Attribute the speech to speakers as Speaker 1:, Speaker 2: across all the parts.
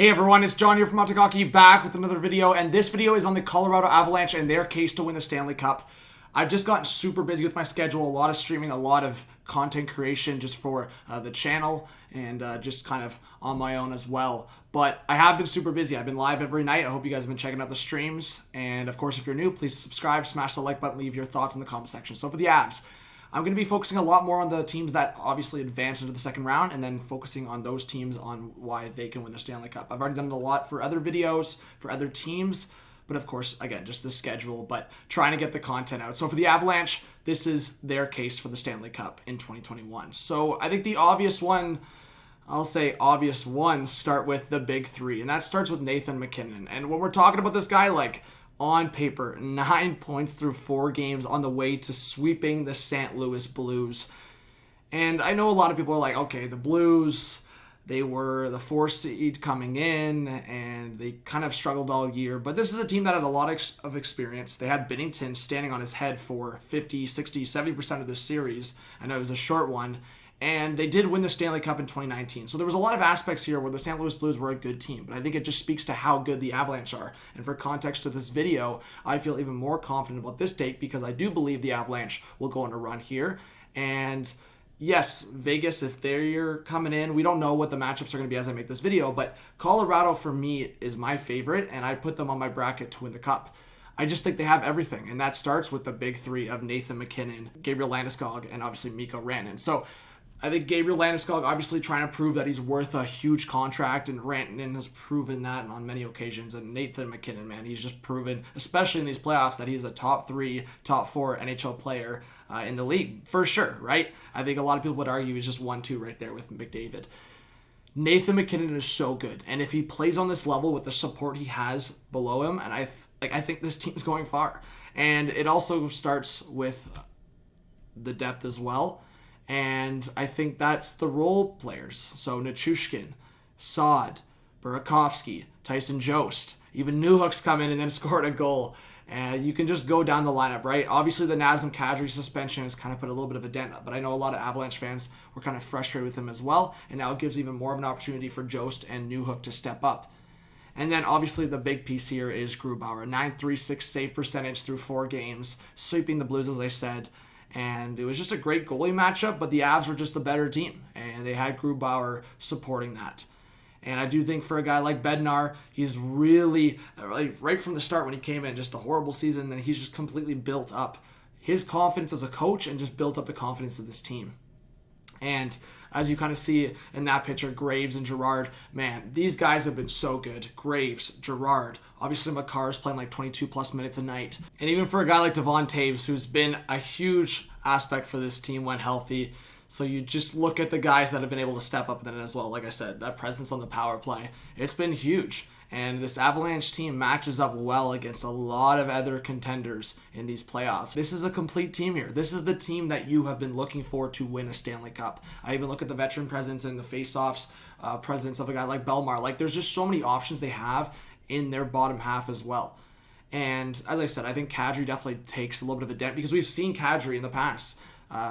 Speaker 1: Hey everyone, it's John here from MCKAY back with another video, and this video is on the Colorado Avalanche and their case to win the Stanley Cup. I've just gotten super busy with my schedule, a lot of streaming, a lot of content creation just for the channel, and just kind of on my own as well. But I have been super busy. I've been live every night. I hope you guys have been checking out the streams. And of course, if you're new, please subscribe, smash the like button, leave your thoughts in the comment section. So for the Avs, I'm going to be focusing a lot more on the teams that obviously advance into the second round, and then focusing on those teams on why they can win the Stanley Cup. I've already done it a lot for other videos, for other teams, but of course, again, just the schedule, but trying to get the content out. So for the Avalanche, this is their case for the Stanley Cup in 2021. So I think the obvious one, I'll say obvious ones, start with the big three, and that starts with Nathan MacKinnon. And when we're talking about this guy, like, on paper, 9 points through 4 games on the way to sweeping the St. Louis Blues. And I know a lot of people are like, okay, the Blues, they were the 4th seed coming in, and they kind of struggled all year. But this is a team that had a lot of experience. They had Binnington standing on his head for 50, 60, 70% of the series. I know it was a short one. And they did win the Stanley Cup in 2019. So there was a lot of aspects here where the St. Louis Blues were a good team. But I think it just speaks to how good the Avalanche are. And for context to this video, I feel even more confident about this date because I do believe the Avalanche will go on a run here. And yes, Vegas, if they're coming in, we don't know what the matchups are going to be as I make this video. But Colorado, for me, is my favorite. And I put them on my bracket to win the Cup. I just think they have everything. And that starts with the big three of Nathan MacKinnon, Gabriel Landeskog, and obviously Mikko Rantanen. So I think Gabriel Landeskog obviously trying to prove that he's worth a huge contract, and Rantanen has proven that on many occasions. And Nathan MacKinnon, man, he's just proven, especially in these playoffs, that he's a top 3, top 4 NHL player in the league, for sure, right? I think a lot of people would argue he's just 1-2 right there with McDavid. Nathan MacKinnon is so good, and if he plays on this level with the support he has below him, and I think this team's going far. And it also starts with the depth as well. And I think that's the role players. So Nichushkin, Saad, Burakovsky, Tyson Jost, even Newhook's come in and then scored a goal. And you can just go down the lineup, right? Obviously, the Nazem Kadri suspension has kind of put a little bit of a dent up, but I know a lot of Avalanche fans were kind of frustrated with him as well. And now it gives even more of an opportunity for Jost and Newhook to step up. And then obviously the big piece here is Grubauer. 9.36 save percentage through 4 games, sweeping the Blues, as I said. And it was just a great goalie matchup, but the Avs were just the better team, and they had Grubauer supporting that. And I do think for a guy like Bednar, he's really, right from the start when he came in, just a horrible season, then he's just completely built up his confidence as a coach and just built up the confidence of this team. And as you kind of see in that picture, Graves and Girard, man, these guys have been so good. Graves, Girard, obviously Makar's playing like 22 plus minutes a night. And even for a guy like Devon Toews, who's been a huge aspect for this team when healthy. So you just look at the guys that have been able to step up in it as well. Like I said, that presence on the power play, it's been huge. And this Avalanche team matches up well against a lot of other contenders in these playoffs. This is a complete team here. This is the team that you have been looking for to win a Stanley Cup. I even look at the veteran presence and the face-offs presence of a guy like Belmar. Like, there's just so many options they have in their bottom half as well. And as I said, I think Kadri definitely takes a little bit of a dent because we've seen Kadri in the past.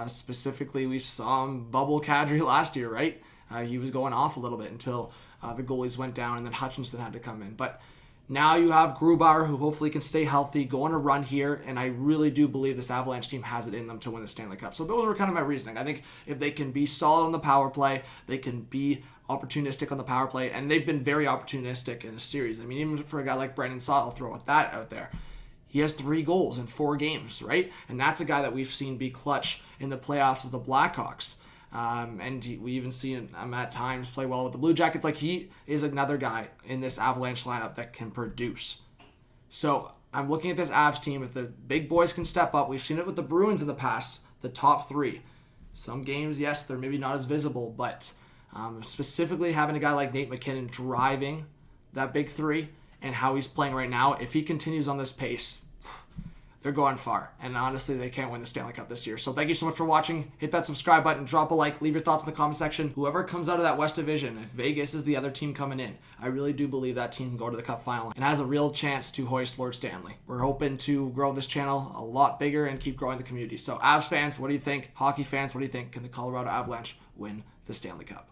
Speaker 1: Specifically, we saw him bubble Kadri last year, right? He was going off a little bit until the goalies went down, and then Hutchinson had to come in. But now you have Grubauer, who hopefully can stay healthy, go on a run here, and I really do believe this Avalanche team has it in them to win the Stanley Cup. So those were kind of my reasoning. I think if they can be solid on the power play, they can be opportunistic on the power play, and they've been very opportunistic in the series. I mean, even for a guy like Brendan Saad, I'll throw that out there. He has 3 goals in 4 games, right? And that's a guy that we've seen be clutch in the playoffs with the Blackhawks. And we even see him at times play well with the Blue Jackets. Like, he is another guy in this Avalanche lineup that can produce. So I'm looking at this Avs team. If the big boys can step up, we've seen it with the Bruins in the past, the top 3. Some games, yes, they're maybe not as visible, but specifically having a guy like Nate MacKinnon driving that big 3 and how he's playing right now, if he continues on this pace, they're going far. And honestly, they can't win the Stanley Cup this year. So thank you so much for watching. Hit that subscribe button, drop a like, leave your thoughts in the comment section. Whoever comes out of that West Division, if Vegas is the other team coming in, I really do believe that team can go to the Cup final and has a real chance to hoist Lord Stanley. We're hoping to grow this channel a lot bigger and keep growing the community. So Avs fans, what do you think? Hockey fans, what do you think? Can the Colorado Avalanche win the Stanley Cup?